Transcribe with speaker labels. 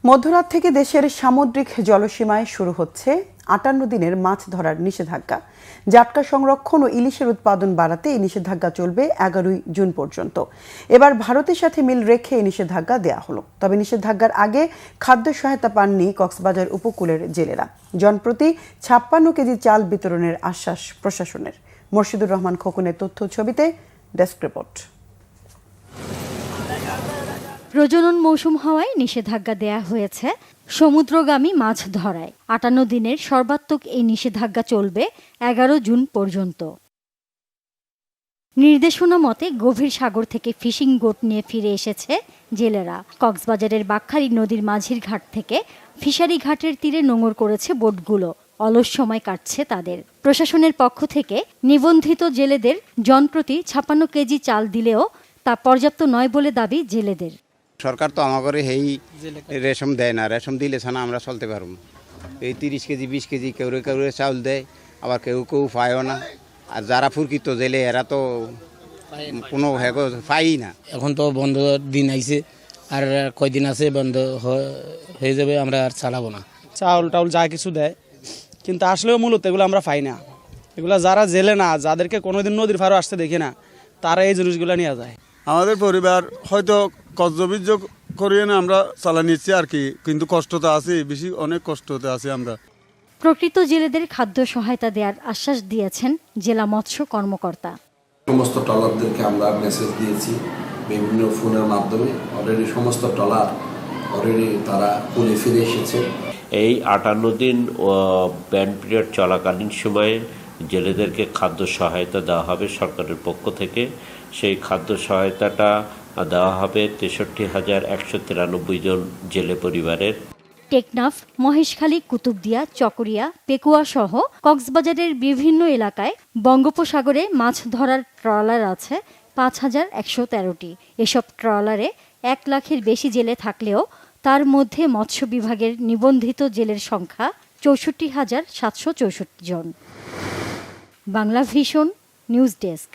Speaker 1: মধ্যরাত থেকে দেশের সামুদ্রিক জলসীমায় শুরু হচ্ছে ৫৮ দিনের মাছ ধরার নিষেধাজ্ঞা। জাটকা সংরক্ষণ ও ইলিশের উৎপাদন বাড়াতে এই নিষেধাজ্ঞা চলবে ১১ জুন পর্যন্ত। এবার ভারতের সাথে মিল রেখে এই নিষেধাজ্ঞা দেয়া হলো। তবে নিষেধাজ্ঞার আগে খাদ্য সহায়তা পাননি কক্সবাজার উপকূলের জেলেরা। জনপ্রতি ৫৬ কেজি চাল বিতরণের আশ্বাস প্রশাসনের। মোর্শেদুর রহমান খোকনের তথ্য ছবিতে ডেস্ক রিপোর্ট।
Speaker 2: প্রজনন মৌসুম হওয়ায় নিষেধাজ্ঞা দেয়া হয়েছে সমুদ্রগামী মাছ ধরায়। ৫৮ দিনের সর্বাত্মক এই নিষেধাজ্ঞা চলবে ১১ জুন পর্যন্ত। নির্দেশনা মতে গভীর সাগর থেকে ফিশিং বোট নিয়ে ফিরে এসেছে জেলেরা। কক্সবাজারের বাঁকখালী নদীর মাঝির ঘাট থেকে ফিশারি ঘাটের তীরে নোঙর করেছে বোটগুলো। অলস সময় কাটছে তাদের। প্রশাসনের পক্ষ থেকে নিবন্ধিত জেলেদের জনপ্রতি ৫৬ কেজি চাল দিলেও তা পর্যাপ্ত নয় বলে দাবি জেলেদের।
Speaker 3: সরকার তো আমাদের এই রেশম দেয় না, রেশম দিলে ছানা আমরা চলতে পারব। এই ৩০ কেজি ২০ কেজি কেউ কেউ চাউল দেয়, আবার কেউ কেউ পায়ও না। আর যারা ফুরকিত জেলে এরা তো কোনো পাই না।
Speaker 4: এখন তো বন্ধ দিন আইছে, আর কয়দিন আছে বন্ধ হয়ে যাবে, আমরা আর চালাবো না।
Speaker 5: চাউল টাউল যা কিছু দেয়, কিন্তু আসলেও মূলত এগুলো আমরা পাই না। এগুলো যারা জেলে না, যাদেরকে কোনোদিন নদীর পাড়ে আসতে দেখি না, তারা এই জিনিসগুলো নিয়ে যায়।
Speaker 6: আমাদের পরিবার হয়তো কর্তব্য করিয়ে না আমরা চালা নিচ্ছি আর কি, কিন্তু কষ্ট তো আছে, বেশি অনেক কষ্টতে আছি আমরা।
Speaker 2: প্রকৃত জেলেদের খাদ্য সহায়তা দেওয়ার আশ্বাস দিয়েছেন জেলা মৎস্য কর্মকর্তা।
Speaker 7: সমস্ত ট্রলারদেরকে আমরা মেসেজ দিয়েছি বিভিন্ন ফোনের মাধ্যমে। অলরেডি সমস্ত ট্রলার তারা পুলে ফিরে এসেছে।
Speaker 8: এই ৫৮ দিন ব্যান পিরিয়ড চলাকালীন সময়ে জেলেদেরকে খাদ্য সহায়তা দেওয়া হবে সরকারের পক্ষ থেকে। সেই খাদ্য সহায়তাটা দেওয়া হবে ৬৩,১৯৩ জন জেলে পরিবারের।
Speaker 2: টেকনাফ, মহেশখালী, কুতুবদিয়া, চকরিয়া, পেকুয়া সহ কক্সবাজারের বিভিন্ন এলাকায় বঙ্গোপসাগরে মাছ ধরার ট্রলার আছে ৫,১১৩টি। এসব ট্রলারে ১ লাখের বেশি জেলে থাকলেও তার মধ্যে মৎস্য বিভাগের নিবন্ধিত জেলের সংখ্যা ৬৪,৭৬৪ জন। Bangla vision news desk.